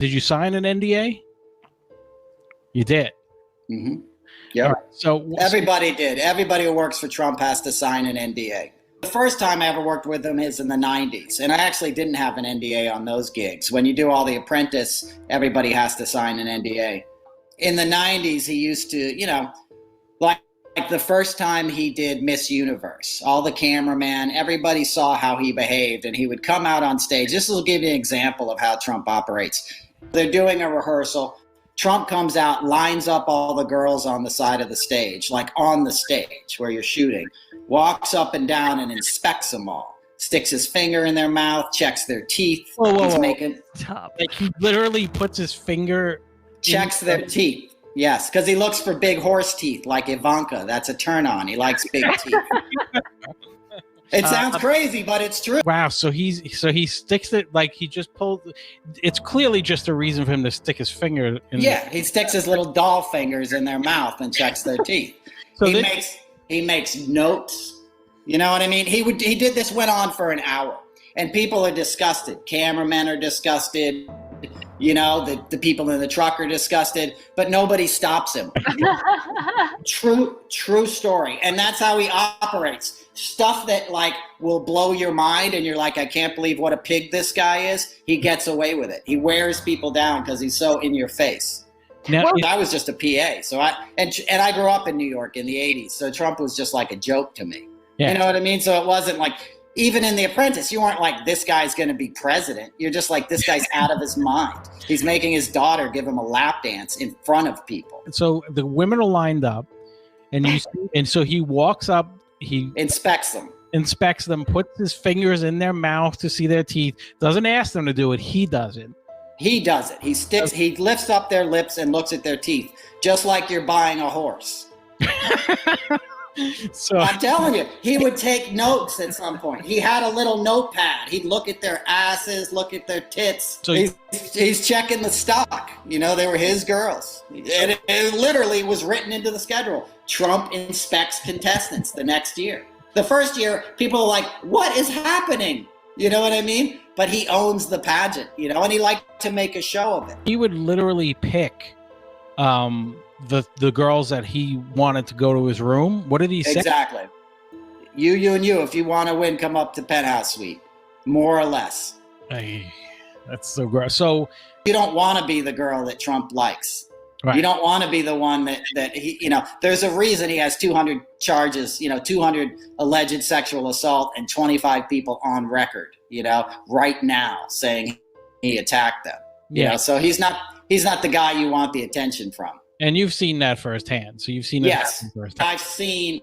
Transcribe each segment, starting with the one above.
Did you sign an NDA? You did. Mm-hmm. Yeah. Right, so everybody did. Everybody who works for Trump has to sign an NDA. The first time I ever worked with him is in the 90s, and I actually didn't have an NDA on those gigs. When you do all the Apprentice, everybody has to sign an NDA. In the 90s, he used to, like the first time he did Miss Universe, all the cameraman, everybody saw how he behaved, and he would come out on stage. This will give you an example of how Trump operates. They're doing a rehearsal. Trump comes out, lines up all the girls on the side of the stage, like on the stage where you're shooting, walks up and down and inspects them all, sticks his finger in their mouth, checks their teeth. He's making like he literally puts his finger, checks their teeth. Yes, because he looks for big horse teeth like Ivanka. That's a turn on. He likes big teeth. It sounds crazy, but it's true. Wow. So he sticks it, like he just pulled. It's clearly just a reason for him to stick his finger in. Yeah, he sticks his little doll fingers in their mouth and checks their teeth. So he makes notes. You know what I mean? He did this, went on for an hour, and people are disgusted. Cameramen are disgusted. The people in the truck are disgusted, but nobody stops him. True story. And that's how he operates. Stuff that will blow your mind and you're like, I can't believe what a pig this guy is. He gets away with it. He wears people down because he's so in your face. Now, I was just a PA. So I grew up in New York in the 80s. So Trump was just like a joke to me. Yeah. You know what I mean? So it wasn't like, even in The Apprentice, you weren't like, this guy's going to be president. You're just like, this guy's out of his mind. He's making his daughter give him a lap dance in front of people. So the women are lined up, and so he walks up, he inspects them, puts his fingers in their mouth to see their teeth, doesn't ask them to do it. He does it. He lifts up their lips and looks at their teeth, just like you're buying a horse. So I'm telling you, he would take notes at some point. He had a little notepad. He'd look at their asses, look at their tits. So he's checking the stock. They were his girls. And it literally was written into the schedule. Trump inspects contestants the next year. The first year, people are like, what is happening? You know what I mean? But he owns the pageant, and he liked to make a show of it. He would literally pick the girls that he wanted to go to his room. What did he say? Exactly. You and you. If you want to win, come up to penthouse suite. More or less. Hey, that's so gross. So you don't want to be the girl that Trump likes. Right. You don't want to be the one that he, there's a reason he has 200 charges, 200 alleged sexual assault and 25 people on record, right now saying he attacked them. So he's not the guy you want the attention from. And you've seen that firsthand. So you've seen that firsthand. I've seen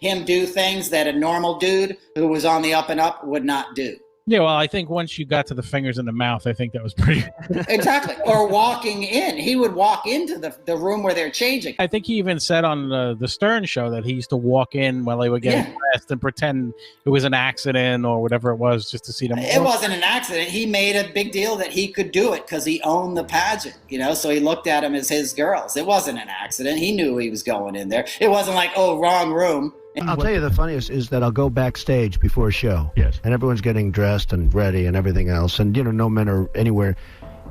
him do things that a normal dude who was on the up and up would not do. Yeah, well, I think once you got to the fingers in the mouth, I think that was pretty... Exactly. Or walking in. He would walk into the room where they're changing. I think he even said on the Stern show that he used to walk in while they were getting dressed and pretend it was an accident or whatever it was just to see them. It wasn't an accident. He made a big deal that he could do it because he owned the pageant, so he looked at them as his girls. It wasn't an accident. He knew he was going in there. It wasn't like, oh, wrong room. I'll tell you the funniest is that I'll go backstage before a show. Yes. And everyone's getting dressed and ready and everything else. And, no men are anywhere.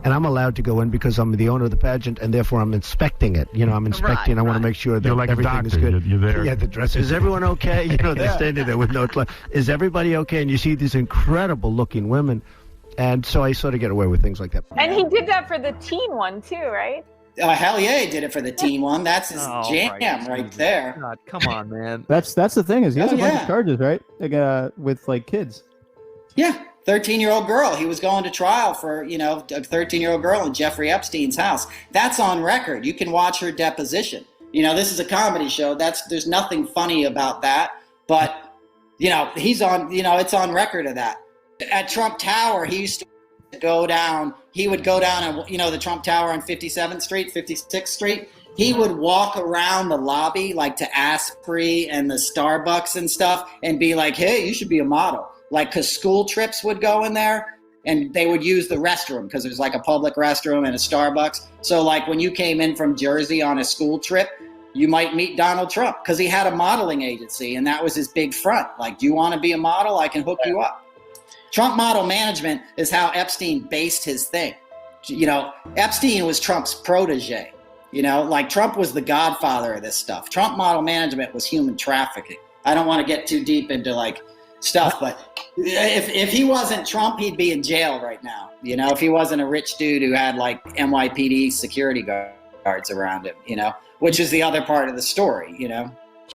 And I'm allowed to go in because I'm the owner of the pageant and therefore I'm inspecting it. I'm inspecting. I want to make sure that like everything is good. You're there. Yeah, the dress. Is everyone okay? They're standing there with no clothes. Is everybody okay? And you see these incredible looking women. And so I sort of get away with things like that. And he did that for the teen one too, right? Hell yeah, he did it for the teen one. That's his jam right there. God, come on, man. That's the thing is he has a bunch of charges, right? With kids. Yeah, 13-year-old girl. He was going to trial for a 13-year-old girl in Jeffrey Epstein's house. That's on record. You can watch her deposition. This is a comedy show. There's nothing funny about that. But he's on. It's on record of that. At Trump Tower, he used to go down. He would go down and the Trump Tower on 57th Street, 56th Street. He would walk around the lobby like to Asprey and the Starbucks and stuff and be like, hey, you should be a model. Because school trips would go in there and they would use the restroom because there's like a public restroom and a Starbucks. So when you came in from Jersey on a school trip, you might meet Donald Trump because he had a modeling agency and that was his big front. Do you want to be a model? I can hook you up. Trump model management is how Epstein based his thing. you know, Epstein was Trump's protege. You know, like Trump was the godfather of this stuff. Trump model management was human trafficking. I don't want to get too deep into like stuff, but if he wasn't Trump, he'd be in jail right now. You know, if he wasn't a rich dude who had like NYPD security guards around him, you know, which is the other part of the story, you know.